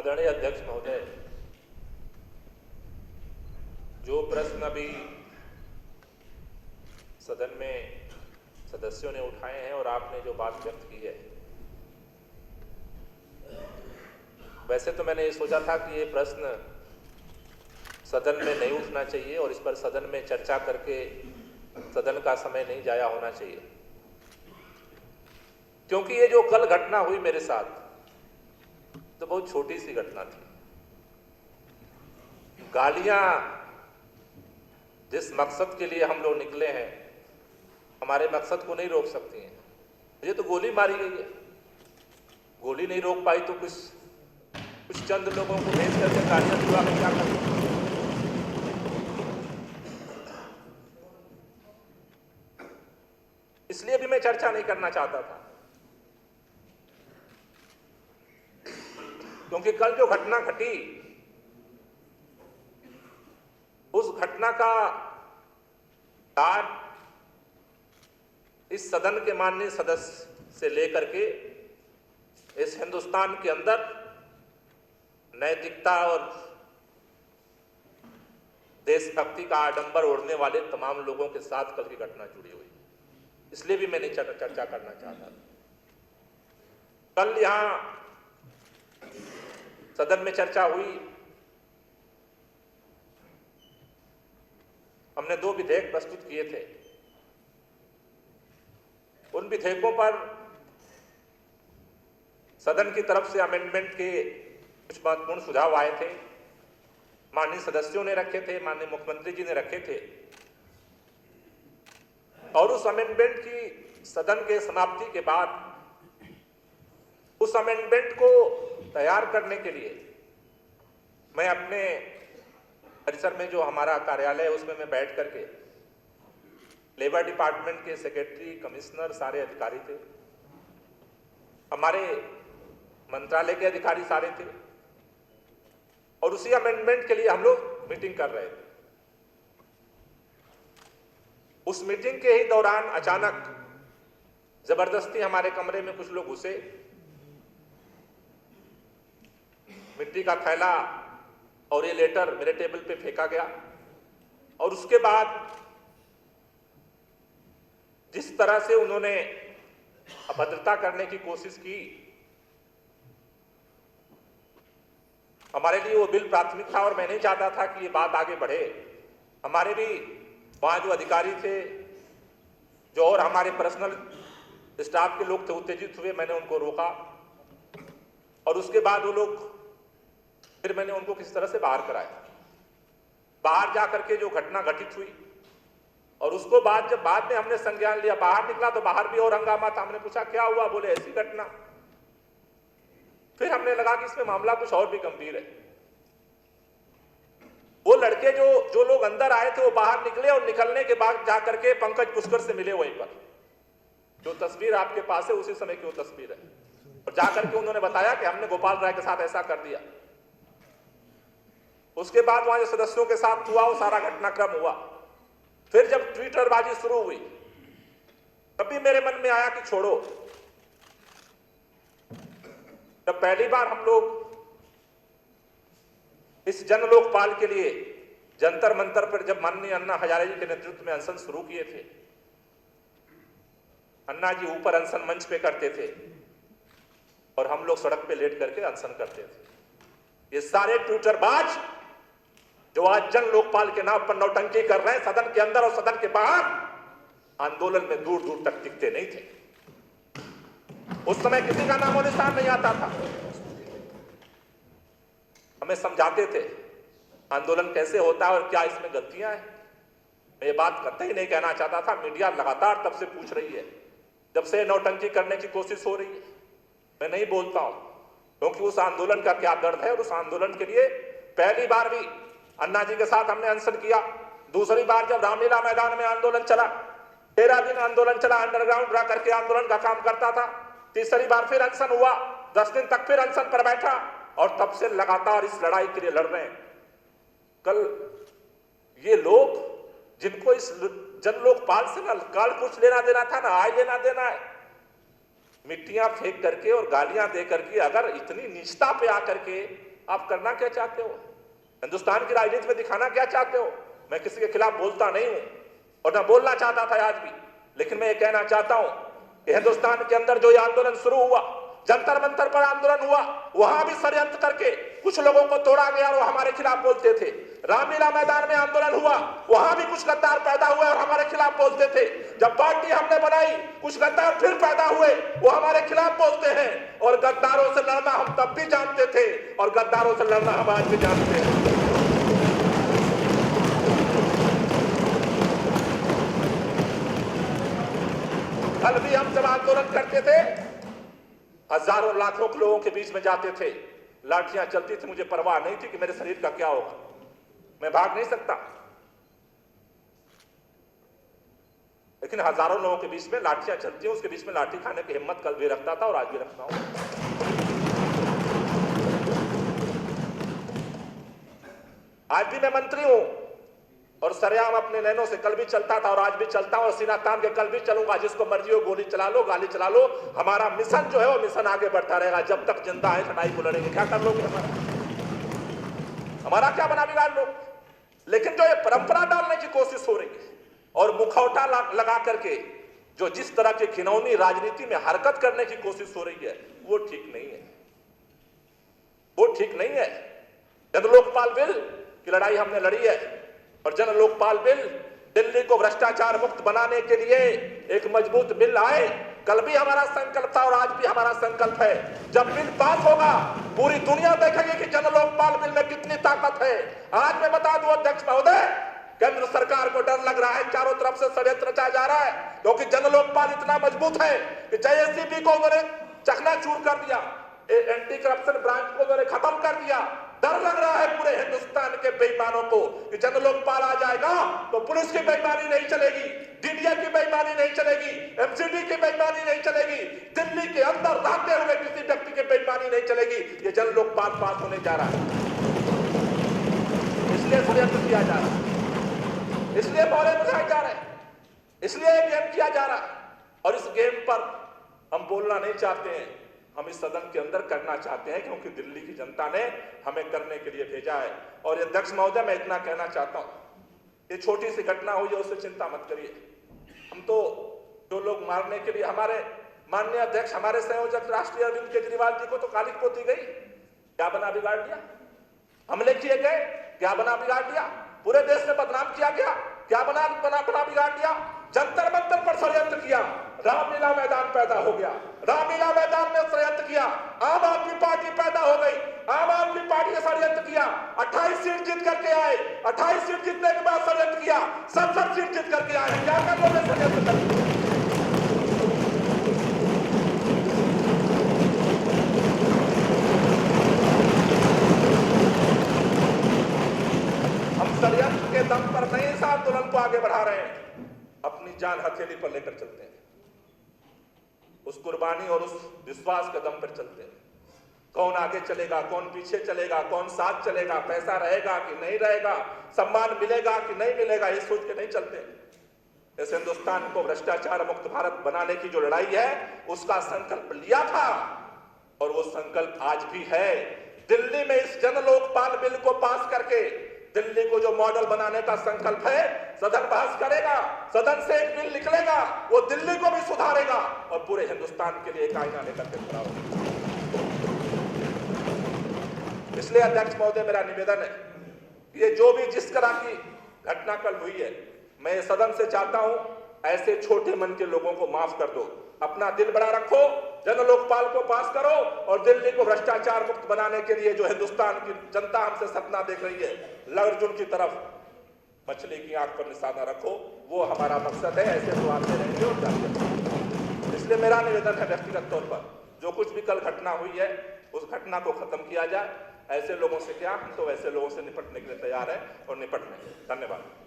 आदरणीय अध्यक्ष महोदय, जो प्रश्न अभी सदन में सदस्यों ने उठाए हैं और आपने जो बात व्यक्त की है, वैसे तो मैंने ये सोचा था कि ये प्रश्न सदन में नहीं उठना चाहिए और इस पर सदन में चर्चा करके सदन का समय नहीं जाया होना चाहिए, क्योंकि ये जो कल घटना हुई मेरे साथ तो बहुत छोटी सी घटना थी। गालियां जिस मकसद के लिए हम लोग निकले हैं, हमारे मकसद को नहीं रोक सकती हैं। मुझे तो गोली मारी गई है, गोली नहीं रोक पाई तो कुछ चंद लोगों को भेज करके गालियां दिलवा के क्या कर। इसलिए भी मैं चर्चा नहीं करना चाहता था, क्योंकि कल जो घटना घटी उस घटना का तार इस सदन के माननीय सदस्य से लेकर के इस हिंदुस्तान के अंदर नैतिकता और देशभक्ति का आडंबर ओढ़ने वाले तमाम लोगों के साथ कल की घटना जुड़ी हुई, इसलिए भी मैंने चर्चा करना चाहता था। कल यहां सदन में चर्चा हुई, हमने 2 विधेयक प्रस्तुत किए थे। उन विधेयकों पर सदन की तरफ से अमेंडमेंट के कुछ महत्वपूर्ण सुझाव आए थे, माननीय सदस्यों ने रखे थे, माननीय मुख्यमंत्री जी ने रखे थे, और उस अमेंडमेंट की सदन के समाप्ति के बाद उस अमेंडमेंट को तैयार करने के लिए मैं अपने परिसर में जो हमारा कार्यालय है उसमें मैं बैठ करके लेबर डिपार्टमेंट के सेक्रेटरी, कमिश्नर, सारे अधिकारी थे, हमारे मंत्रालय के अधिकारी सारे थे, और उसी अमेंडमेंट के लिए हम लोग मीटिंग कर रहे थे। उस मीटिंग के ही दौरान अचानक जबरदस्ती हमारे कमरे में कुछ लोग घुसे, मिट्टी का थैला और ये लेटर मेरे टेबल पे फेंका गया, और उसके बाद जिस तरह से उन्होंने अभद्रता करने की कोशिश की, हमारे लिए वो बिल प्राथमिक था और मैं नहीं चाहता था कि ये बात आगे बढ़े। हमारे भी वहां जो अधिकारी थे, जो और हमारे पर्सनल स्टाफ के लोग थे, उत्तेजित हुए, मैंने उनको रोका, और उसके बाद वो लोग फिर मैंने उनको किसी तरह से बाहर कराया। बाहर जाकर के जो घटना घटित हुई, और उसको बाद जब बाद में हमने संज्ञान लिया, बाहर निकला तो बाहर भी और हंगामा था। हमने पूछा क्या हुआ, बोले ऐसी घटना। फिर हमने लगा कि इसमें मामला कुछ और भी गंभीर है। वो लड़के जो लोग अंदर आए थे वो बाहर निकले, और निकलने के बाद जाकर के पंकज पुष्कर से मिले वहीं पर। जो तस्वीर आपके पास है उसी समय की वो तस्वीर है, और जाकर के उन्होंने बताया कि हमने गोपाल राय के साथ ऐसा कर दिया। उसके बाद वहां जो सदस्यों के साथ हुआ वो सारा घटनाक्रम हुआ। फिर जब ट्विटरबाजी शुरू हुई तब भी मेरे मन में आया कि छोड़ो। जब पहली बार हम लोग इस जन लोकपाल के लिए जंतर मंतर पर जब माननीय अन्ना हजारे जी के नेतृत्व में अनशन शुरू किए थे, अन्ना जी ऊपर अनशन मंच पे करते थे और हम लोग सड़क पे लेट करके अनशन करते थे। ये सारे ट्विटरबाज जो आज जन लोकपाल के नाम पर नौटंकी कर रहे हैं, सदन के अंदर और सदन के बाहर, आंदोलन में दूर दूर तक टिकते नहीं थे। उस समय किसी का नामो निशान नहीं आता था। हमें समझाते थे आंदोलन कैसे होता है और क्या इसमें गलतियां हैं। मैं ये बात कतई ही नहीं कहना चाहता था। मीडिया लगातार तब से पूछ रही है, जब से नौटंकी करने की कोशिश हो रही है। मैं नहीं बोलता हूं, क्योंकि उस आंदोलन का क्या दर्द है, और उस आंदोलन के लिए पहली बार भी अन्ना जी के साथ हमने अनशन किया। दूसरी बार जब रामलीला मैदान में आंदोलन चला, 13 दिन आंदोलन चला, अंडरग्राउंड रह करके आंदोलन का काम करता था। तीसरी बार फिर अनशन हुआ, 10 दिन तक फिर अनशन पर बैठा, और तब से लगातार इस लड़ाई के लिए लड़ रहे हैं। कल ये लोग जिनको इस जन लोकपाल से ना काल कुछ लेना देना था, ना आय लेना देना है, मिट्टियां फेंक करके और गालियां दे करके अगर इतनी नीचता पे आकर के आप करना क्या चाहते हो? हिंदुस्तान की राजनीति में दिखाना क्या चाहते हो? मैं किसी के खिलाफ बोलता नहीं हूं और न बोलना चाहता था आज भी, लेकिन मैं ये कहना चाहता हूं कि हिंदुस्तान के अंदर जो ये आंदोलन शुरू हुआ, जंतर मंतर पर आंदोलन हुआ, वहां भी षड्यंत्र करके कुछ लोगों को तोड़ा गया और वो हमारे खिलाफ बोलते थे। रामलीला मैदान में आंदोलन हुआ, वहां भी कुछ गद्दार पैदा हुए और हमारे खिलाफ बोलते थे। जब पार्टी हमने बनाई, कुछ गद्दार फिर पैदा हुए, वो हमारे खिलाफ बोलते हैं। और गद्दारों से लड़ना हम तब भी जानते थे और गद्दारों से लड़ना हम आज भी जानते हैं। कल भी हम जब आंदोलन करते थे, हजारों लाखों लोगों के बीच में जाते थे, लाठियां चलती थी, मुझे परवाह नहीं थी कि मेरे शरीर का क्या होगा, मैं भाग नहीं सकता। लेकिन हजारों लोगों के बीच में लाठियां चलती हैं, उसके बीच में लाठी खाने की हिम्मत कल भी रखता था और आज भी रखता हूं। आज भी मैं मंत्री हूं और सरेआम अपने नैनों से कल भी चलता था और आज भी चलता हूं और सीना तान के कल भी चलूंगा। जिसको मर्जी हो गोली चला लो, गाली चला लो, हमारा मिशन जो है वो मिशन आगे बढ़ता रहेगा। जब तक जिंदा है लड़ाई को लड़ेंगे। क्या कर लोगे? हमारा क्या बना बिगाड़ लो? लेकिन जो ये परंपरा डालने की कोशिश हो रही है और मुखौटा लगा करके जो जिस तरह की घिनौनी राजनीति में हरकत करने की कोशिश हो रही है, वो ठीक नहीं है, वो ठीक नहीं है। जन लोकपाल बिल की लड़ाई हमने लड़ी है और जन लोकपाल बिल दिल्ली को भ्रष्टाचार मुक्त बनाने के लिए एक मजबूत बिल आए। कल भी हमारा संकल्प था और आज भी हमारा संकल्प है। जब बिल पास होगा, पूरी दुनिया देखेगी कि जन लोकपाल बिल में कितनी ताकत है। आज मैं बता दूं अध्यक्ष महोदय, केंद्र सरकार को डर लग रहा है, चारों तरफ से षड्यंत्र रचा जा रहा है, क्योंकि जन लोकपाल इतना मजबूत है कि जेएसीबी को उन्होंने चकनाचूर कर दिया, एंटी करप्शन ब्रांच को उन्होंने खत्म कर दिया। डर लग रहा है पूरे हिंदुस्तान के बेईमानों को कि जन लोकपाल आ जाएगा तो पुलिस की बेईमानी नहीं चलेगी, डीडीए की बेईमानी नहीं चलेगी, एमसीडी की बेईमानी नहीं चलेगी, दिल्ली के अंदर रहते हुए किसी व्यक्ति की बेईमानी नहीं चलेगी। ये जन लोकपाल पास होने जा रहा है, इसलिए षड्यंत्र किया जा रहा है, इसलिए बौले बुझाए जा रहे हैं, इसलिए गेम किया जा रहा है। और इस गेम पर हम बोलना नहीं चाहते हैं, हम इस सदन के अंदर करना चाहते हैं, क्योंकि दिल्ली की जनता ने हमें करने के लिए भेजा है। और अध्यक्ष महोदय, मैं इतना कहना चाहता हूं, ये छोटी सी घटना हुई है, उससे चिंता मत करिए। हम तो जो लोग मारने के लिए, हमारे माननीय अध्यक्ष, हमारे संयोजक राष्ट्रीय अरविंद केजरीवाल जी को तो कालिक पोती गई, क्या बना बिगाड़ दिया? हमले किए गए, क्या बना बिगाड़ दिया? पूरे देश में बदनाम किया गया, क्या बना बिगाड़ दिया? जंतर मंतर पर षड्यंत्र किया, रामलीला मैदान पैदा हो गया, रामलीला मैदान में षड्यंत्र किया, आम आदमी पार्टी पैदा हो गई, आम आदमी पार्टी ने षड्यंत्र किया, 28 सीट जीत करके आए, 28 सीट जीतने के बाद षड्यंत्र किया, 70 सीट जीत करके आए। क्या कर लोगे षड्यंत्र करके? हम षड्यंत्र के दम पर नहीं इस आंदोलन को आगे बढ़ा रहे हैं, अपनी जान हथेली पर लेकर चलते हैं, उस कुर्बानी और उस विश्वास के दम पर चलते हैं। कौन आगे चलेगा, कौन पीछे चलेगा, कौन साथ चलेगा, पैसा रहेगा कि नहीं रहेगा, सम्मान मिलेगा कि नहीं मिलेगा, ये सोच के नहीं चलते। इस हिंदुस्तान को भ्रष्टाचार मुक्त भारत बनाने की जो लड़ाई है, उसका संकल्प लिया था और वो संकल्प आज भी है। दिल्ली में इस जन लोकपाल बिल को पास करके दिल्ली को जो मॉडल बनाने का संकल्प है, सदन बहस करेगा, सदन से एक बिल निकलेगा, वो दिल्ली को भी सुधारेगा और पूरे हिंदुस्तान के लिए एक आईना लेकर के खड़ा होगा। इसलिए अध्यक्ष महोदय, मेरा निवेदन है, ये जो भी जिस तरह की घटना कल हुई है, मैं सदन से चाहता हूं ऐसे छोटे मन के लोगों को माफ कर दो, अपना दिल बड़ा रखो, जन लोकपाल को पास करो और दिल्ली को भ्रष्टाचार मुक्त बनाने के लिए जो हिंदुस्तान की जनता हमसे सपना देख रही है, अर्जुन की तरफ मछली की आंख पर निशाना रखो, वो हमारा मकसद है। ऐसे तो आते रहेंगे और जाते। इसलिए मेरा निवेदन है व्यक्तिगत तौर पर, जो कुछ भी कल घटना हुई है, उस घटना को खत्म किया जाए। ऐसे लोगों से क्या, हम तो वैसे लोगों से निपटने के लिए तैयार है और निपट रहे हैं। धन्यवाद।